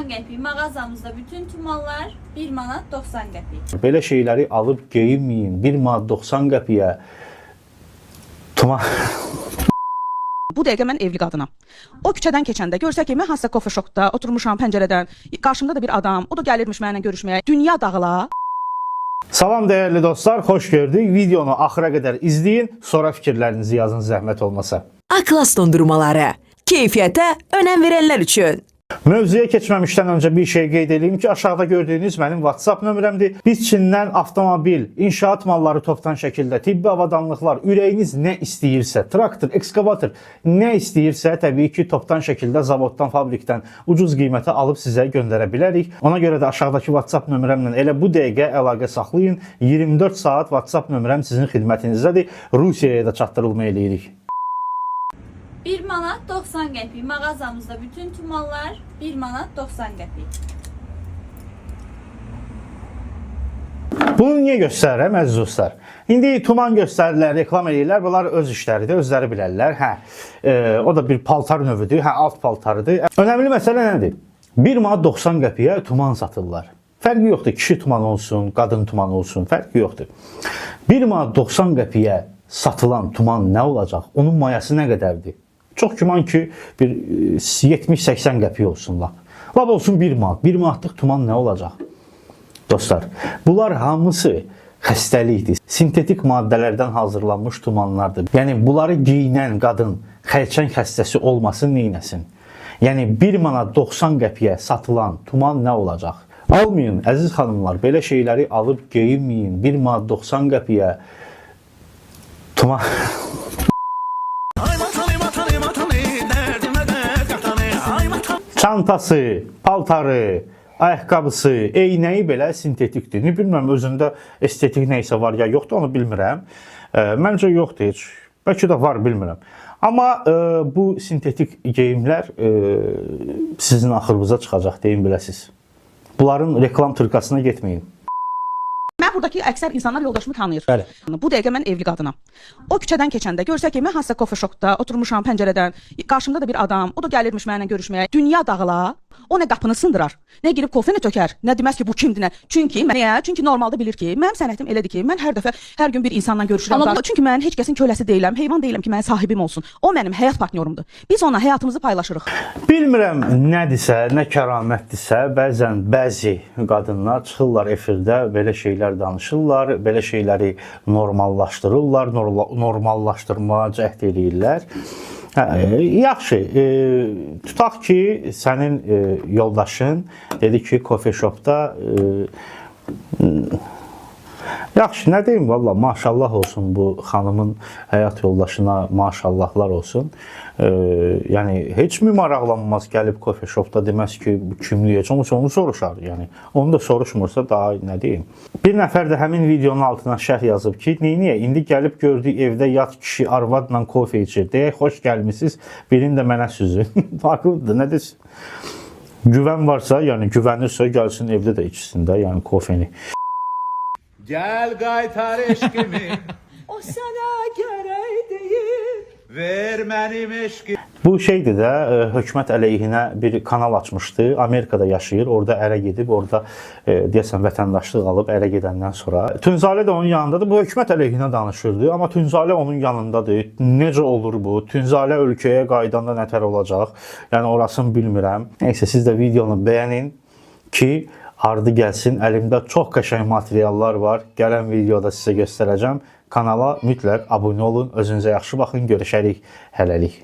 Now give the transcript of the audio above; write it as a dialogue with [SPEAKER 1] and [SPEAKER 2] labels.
[SPEAKER 1] 90 qəpik. Mağazamızda bütün tumanlar 1 manat 90 qəpik.
[SPEAKER 2] Belə şeyləri alıb geyinməyin. 1 manat 90 qəpiyə tuman...
[SPEAKER 3] Bu dəqiqə mən evli qadınam. O küçədən keçəndə görsə ki, mən hansısa kofe şopda oturmuşam pəncərədən, qarşımda da bir adam, o da gəlirmiş mənimlə görüşməyə. Dünya dağıla.
[SPEAKER 2] Salam dəyərli dostlar, xoş gördük. Videonu axıra qədər izləyin, sonra fikirlərinizi yazın zəhmət olmasa.
[SPEAKER 4] Aklas dondurmaları. Keyfiyyətə önəm verənlər üçün.
[SPEAKER 2] Mövzuya keçməmişdən öncə bir şey qeyd edeyim ki, aşağıda gördüyünüz mənim WhatsApp nömrəmdir. Biz Çindən avtomobil, inşaat malları toptan şəkildə, tibbi avadanlıqlar, ürəyiniz nə istəyirsə, traktor, ekskavator, nə istəyirsə, təbii ki, toptan şəkildə zavoddan, fabrikdən ucuz qiymətə alıb sizə göndərə bilərik. Ona görə də aşağıdakı WhatsApp nömrəmlə elə bu dəqiqə əlaqə saxlayın. 24 saat WhatsApp nömrəm sizin xidmətinizdədir. Rusiyaya da çatdırılma eləyirik.
[SPEAKER 1] 1 manat 90 qəpik. Mağazamızda bütün tumanlar 1 manat 90 qəpik.
[SPEAKER 2] Bunu niyə göstərirəm əziz dostlar? İndi tuman göstərirlər, reklam edirlər. Bunlar öz işləridir, özləri bilərlər. O da bir paltar növüdür, alt paltarıdır. Önəmli məsələ nədir? 1 manat 90 qəpiyə tuman satırlar. Fərqi yoxdur, kişi tuman olsun, qadın tuman olsun, fərqi yoxdur. 1 manat 90 qəpiyə satılan tuman nə olacaq? Onun mayası nə qədərdir? Çox güman ki, bir 70-80 qəpik olsun lap. Lap olsun 1 manat. 1 manatlıq tuman nə olacaq? Dostlar, bunlar hamısı xəstəlikdir. Sintetik maddələrdən hazırlanmış tumanlardır. Yəni, bunları giyinən qadın xərçəng xəstəsi olmasın, neynəsin? Yəni, 1 manat 90 qəpiyə satılan tuman nə olacaq? Almayın, əziz xanımlar, belə şeyləri alıb geyinməyin. 1 manat 90 qəpiyə tuman... Çantası, paltarı, ayaqqabısı, eynəyi belə sintetikdir. Ne bilmirəm, özündə estetik neysə var ya yoxdur, onu bilmirəm. Məncə yoxdur heç. Bəlkə də var, bilmirəm. Amma bu sintetik geyimlər sizin axırınıza çıxacaq, deyin biləsiniz. Bunların reklam tırkasına getməyin.
[SPEAKER 3] Mən buradakı əksər insanlar yoldaşımı tanıyır.
[SPEAKER 2] Bəli.
[SPEAKER 3] Bu dəqiqə mən evli qadınam. O küçədən keçəndə görsə ki, mən hansısa kofe şopda oturmuşam pəncərədən, qarşımda da bir adam, o da gəlirmiş mənimlə görüşməyə. Dünya dağıla. O nə qapını sındırar, nə girib kofeni tökər, nə deməz ki, bu kimdir, nə. Çünki normalda bilir ki, mənim sənətim elədir ki, mən hər dəfə, hər gün bir insanla görüşürəm. Çünki mən heç kəsin köləsi deyiləm, heyvan deyiləm ki, mənim sahibim olsun. O mənim həyat partnyorumdur. Biz onunla həyatımızı paylaşırıq.
[SPEAKER 2] Bilmirəm nədirsə, nə kəramətdirsə, bəzi qadınlar çıxırlar efirdə, belə şeylər danışırlar, belə şeyləri normallaşdırırlar, normallaşdırmağa cəhd edirlər. Yaxşı, tutaq ki, sənin yoldaşın dedi ki, kofe şopda yaxşı, nə deyim, valla maşallah olsun bu xanımın həyat yoldaşına, maşallahlar olsun. Yəni, heç mi maraqlanmaz gəlib kofe şopda deməz ki, bu kimliyə, onu soruşar. Yəni, onu da soruşmursa daha nə deyim. Bir nəfər də həmin videonun altına şərh yazıb ki, niyə? İndi gəlib gördük evdə yat kişi arvadla kofe içir. Deyək, xoş gəlmişsiniz, birini də mənə süzün. Farklıdır, nə desin? Güvən varsa, yəni güvənirsə gəlsin evdə də içsin də, yəni kofeni.
[SPEAKER 5] Gel qaytar eşkimi,
[SPEAKER 1] O sana gərək deyil.
[SPEAKER 5] ver mənim eşkimi.
[SPEAKER 2] Bu şeydir də, hökumət əleyhinə bir kanal açmışdı. Amerikada yaşayır, orada ərə gedib, orada deyəsən vətəndaşlıq alıb ərə gedəndən sonra. Tünzalə də onun yanındadır. Bu hökumət əleyhinə danışırdı, amma Tünzalə onun yanındadır. Necə olur bu? Tünzalə ölkəyə qaydanda nətər olacaq? Yəni orasını bilmirəm. Nəysə, siz də videonu bəyənin ki, ardı gəlsin. Əlimdə çox qəşəng materiallar var. Gələn videoda sizə göstərəcəm. Kanala mütləq abunə olun. Özünüzə yaxşı baxın. Görüşərik. Hələlik.